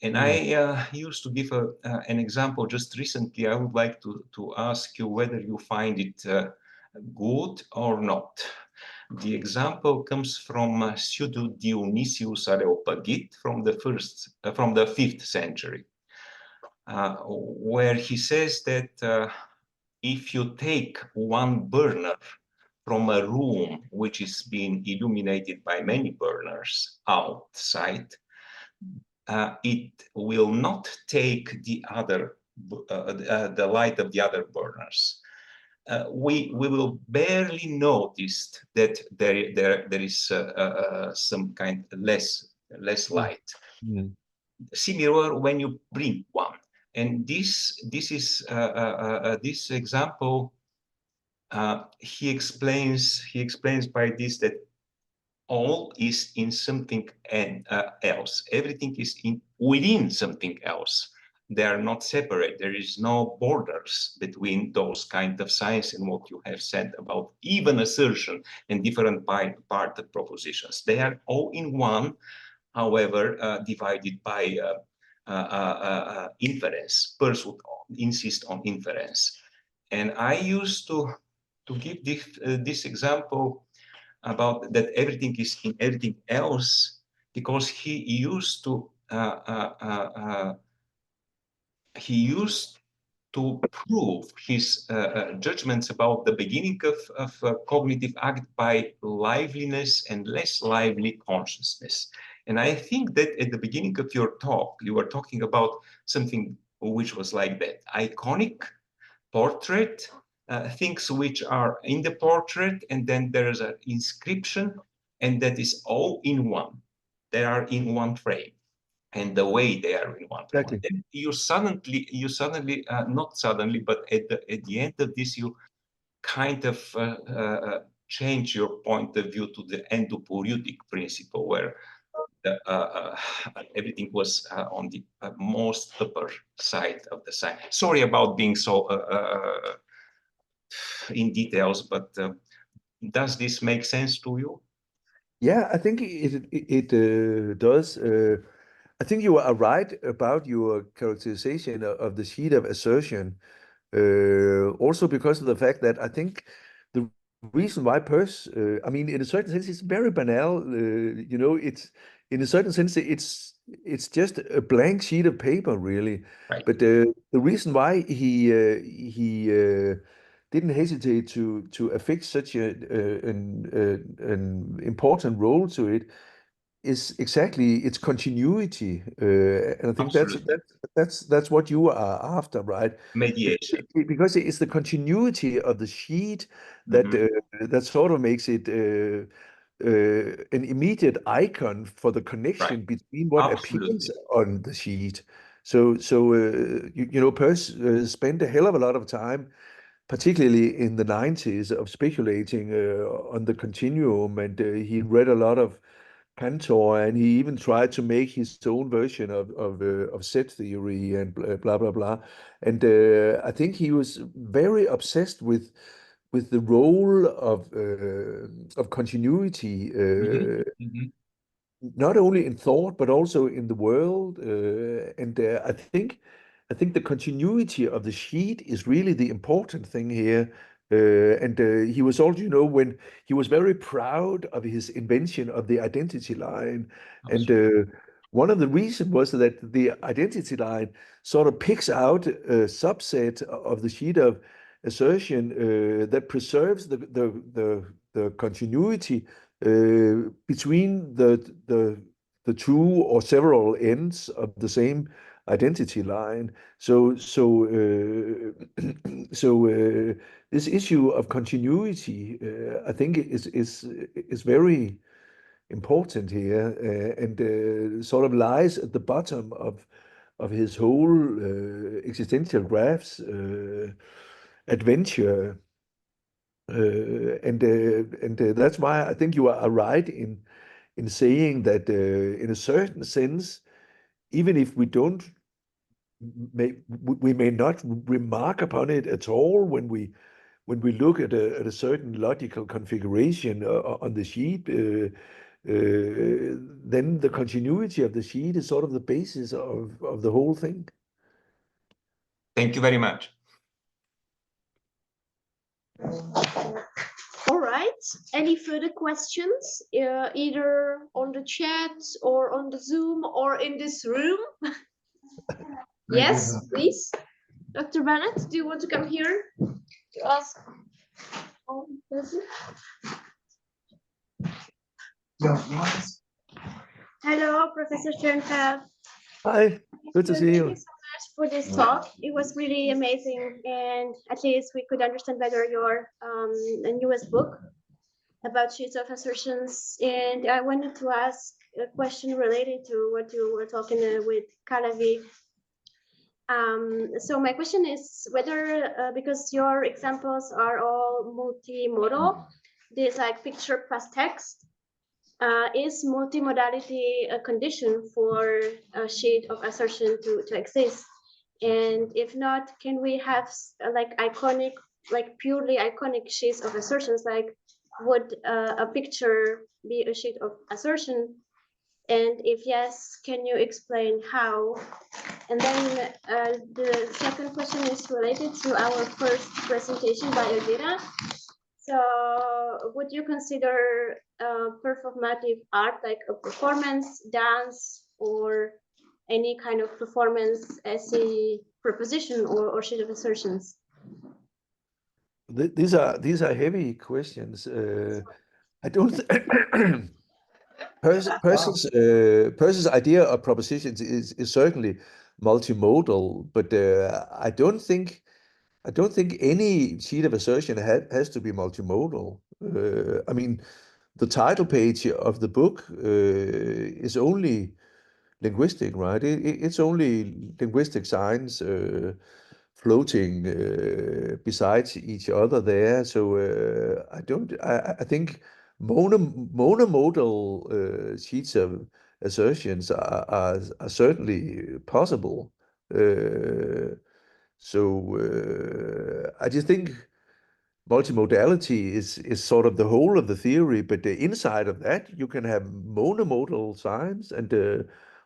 And I used to give an example just recently. I would like to ask you whether you find it good or not. The example comes from Pseudo Dionysius Areopagite from the 5th century, where he says that if you take one burner from a room which is being illuminated by many burners outside, it will not take the light of the other burners. We will barely notice that there is some kind less light. Similar when you bring one, and this example he explains by this that all is in something else. Everything is within something else. They are not separate. There is no borders between those kind of science and what you have said about even assertion and different part of propositions. They are all in one, however, divided by inference. Peirce would insist on inference. And I used to give this example about that everything is in everything else, because he used to prove his judgments about the beginning of cognitive act by liveliness and less lively consciousness. And I think that at the beginning of your talk, you were talking about something which was like that: iconic, portrait, things which are in the portrait, and then there is an inscription, and that is all in one. They are in one frame, and the way they are in one frame. Exactly. Then you suddenly, not suddenly, but at the end of this, you kind of change your point of view to the endopoietic principle, where everything was on the most upper side of the sign. Sorry about being so in details, but does this make sense to you? Yeah, I think it does. I think you are right about your characterization of the sheet of assertion. Also because of the fact that I think the reason why Peirce, I mean, in a certain sense, it's very banal. You know, it's in a certain sense, it's just a blank sheet of paper, really. Right. But the reason why he didn't hesitate to affix such an important role to it is exactly its continuity, and I think Absolutely. that's what you are after, right? Mediation. Because it's the continuity of the sheet that that sort of makes it an immediate icon for the connection Right. between what Absolutely. appears on the sheet. So you know, Peirce spent a hell of a lot of time, particularly in the 90s, of speculating on the continuum, and he read a lot of Cantor, and he even tried to make his own version of set theory and blah blah blah. And I think he was very obsessed with the role of continuity, not only in thought but also in the world. And I think the continuity of the sheet is really the important thing here. And he was also, you know, when he was very proud of his invention of the identity line. And one of the reasons was that the identity line sort of picks out a subset of the sheet of assertion that preserves the continuity between the two or several ends of the same identity line. So this issue of continuity, I think, is very important here, and sort of lies at the bottom of his whole existential graphs adventure. And that's why I think you are right in saying that in a certain sense, even if we may not remark upon it at all when we look at a certain logical configuration on the sheet, then the continuity of the sheet is sort of the basis of the whole thing. Thank you very much. All right. Any further questions, either on the chat or on the Zoom or in this room? Yes, please. Dr. Bennett, do you want to come here to ask? Hello, Professor Stjernfelt. Hi, good to see you. Thank you so much for this talk. It was really amazing, and at least we could understand better your newest book about sheets of assertions. And I wanted to ask a question related to what you were talking with Kalavi. So my question is whether, because your examples are all multimodal, there's like picture plus text, is multimodality a condition for a sheet of assertion to exist? And if not, can we have like iconic, like purely iconic sheets of assertions? Like, would a picture be a sheet of assertion? And if yes, can you explain how? And then the second question is related to our first presentation by Elvira. So would you consider performative art like a performance, dance, or any kind of performance as a proposition or sheet of assertions? These are heavy questions. I don't. Peirce's idea of propositions is certainly multimodal, but I don't think any sheet of assertion has to be multimodal. I mean, the title page of the book is only linguistic, right? It's only linguistic signs floating besides each other there. So I think monomodal sheets of assertions are certainly possible. I just think multimodality is sort of the whole of the theory, but inside of that you can have monomodal signs, and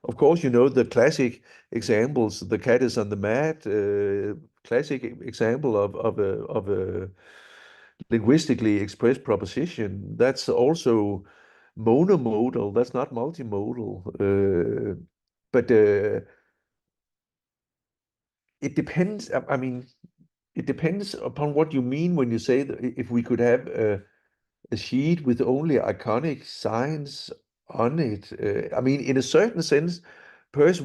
of course, you know, the classic examples, the cat is on the mat, classic example of a linguistically expressed proposition. That's also monomodal. That's not multimodal. But it depends. I mean, it depends upon what you mean when you say that if we could have a sheet with only iconic signs on it. I mean, in a certain sense, Peirce,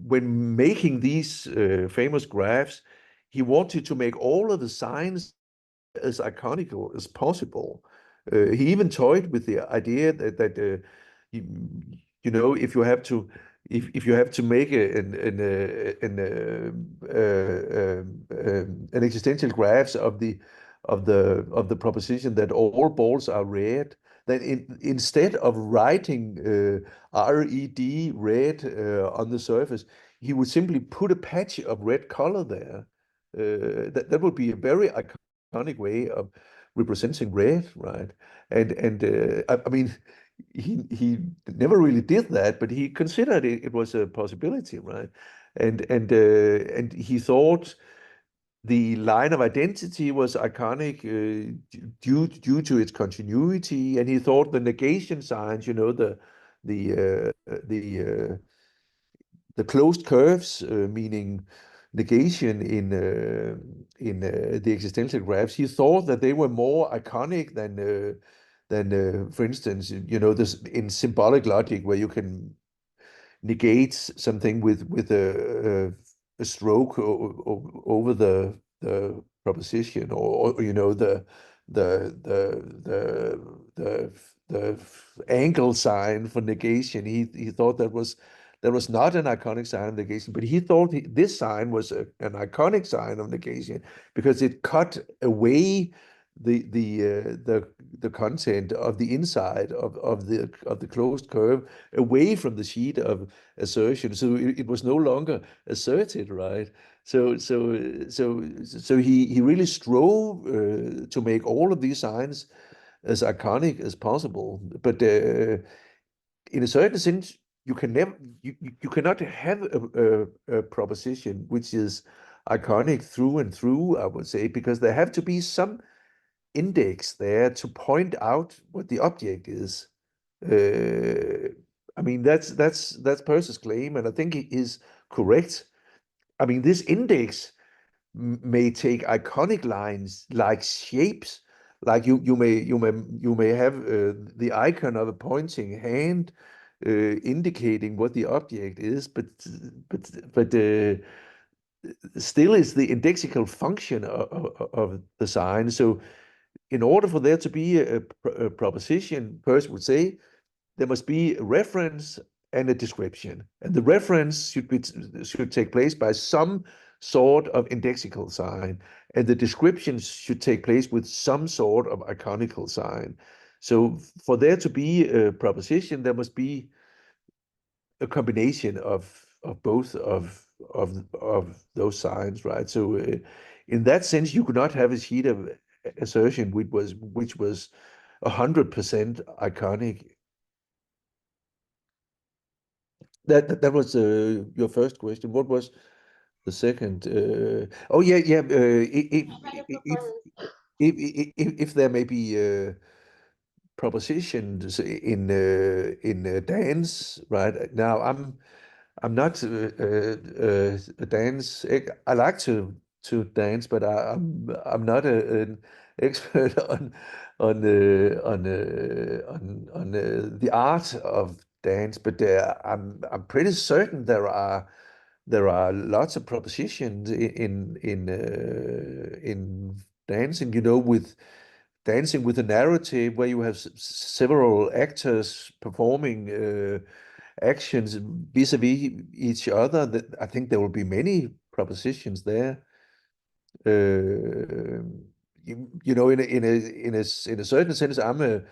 when making these famous graphs, he wanted to make all of the signs as iconical as possible. He even toyed with the idea that you, you know, if you have to make an existential graphs of the proposition that all balls are red, then instead of writing red, red on the surface, he would simply put a patch of red color there. That would be a very iconic way of representing red, right? I mean, he never really did that, but he considered it was a possibility, right? And he thought the line of identity was iconic due to its continuity, and he thought the negation signs, you know, the closed curves, meaning negation in the existential graphs, he thought that they were more iconic than for instance, you know, this in symbolic logic where you can negate something with a stroke over the proposition, or you know, the angle sign for negation. He thought that was not an iconic sign of negation, but he thought this sign was an iconic sign of negation because it cut away the content of the inside of the closed curve away from the sheet of assertion, so it was no longer asserted, right? So he really strove to make all of these signs as iconic as possible, but in a certain sense, you cannot have a proposition which is iconic through and through, I would say, because there have to be some index there to point out what the object is. I mean, that's Peirce's claim, and I think it is correct. I mean, this index may take iconic lines like shapes, like you may have the icon of a pointing hand indicating what the object is, but still is the indexical function of the sign. So in order for there to be a proposition, Peirce would say there must be a reference and a description. And the reference should take place by some sort of indexical sign, and the description should take place with some sort of iconical sign. So for there to be a proposition, there must be a combination of both of those signs, right? So in that sense, you could not have a sheet of assertion which was 100% iconic. That was your first question. What was the second? Oh yeah, yeah. If there may be propositions in dance, right? Now I'm not a dance. I like to dance, but I'm not an expert on the art of dance. But I'm pretty certain there are lots of propositions in dancing. You know, with dancing with a narrative where you have several actors performing actions vis-a-vis each other. That I think there will be many propositions there. You know, in a certain sense, I'm a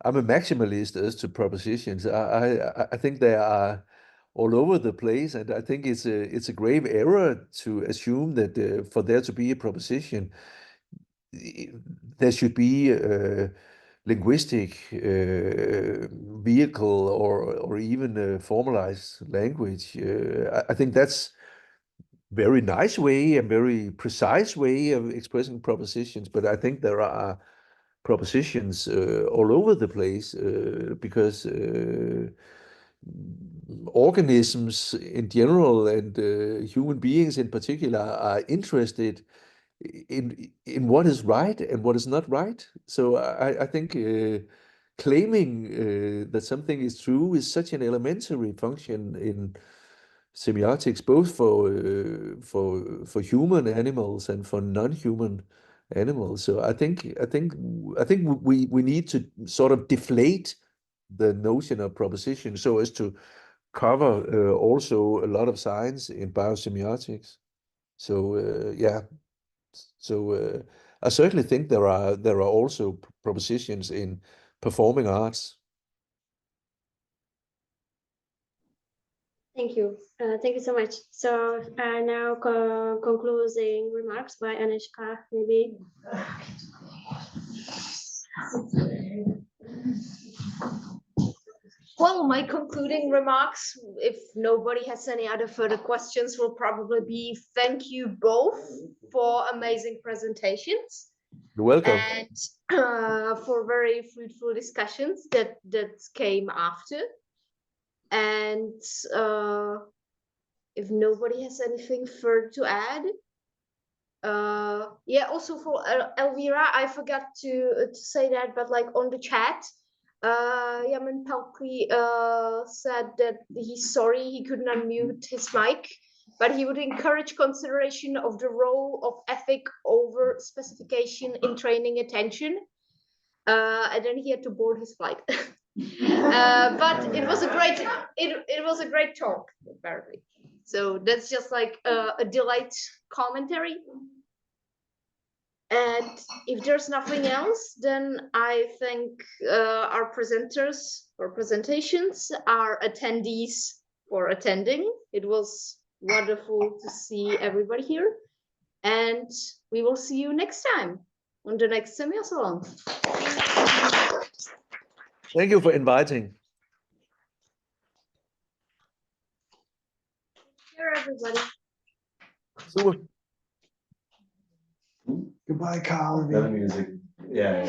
maximalist as to propositions. I think they are all over the place, and I think it's a grave error to assume that for there to be a proposition, there should be a linguistic vehicle or even a formalized language. I think that's very nice way, a very precise way of expressing propositions, but I think there are propositions all over the place because organisms in general and human beings in particular are interested in what is right and what is not right. So I think claiming that something is true is such an elementary function in semiotics, both for human animals and for non-human animals. So I think we need to sort of deflate the notion of proposition so as to cover also a lot of science in biosemiotics. So yeah, so I certainly think there are also propositions in performing arts. Thank you. Thank you so much. So now concluding remarks by Anishka, maybe. Well, my concluding remarks, if nobody has any other further questions, will probably be thank you both for amazing presentations. You're welcome. And for very fruitful discussions that came after. And if nobody has anything further to add, yeah, also for Elvira, I forgot to say that, but like on the chat, Yaman Palkri said that he's sorry he couldn't unmute his mic, but he would encourage consideration of the role of ethic over specification in training attention. And then he had to board his flight. But it was a great talk, apparently. So that's just like a delight commentary. And if there's nothing else, then I thank our presenters for presentations, our attendees for attending. It was wonderful to see everybody here. And we will see you next time on the next Semio Salon. Thank you for inviting. Here, everybody. Super. Goodbye, Carl. Music. Yeah.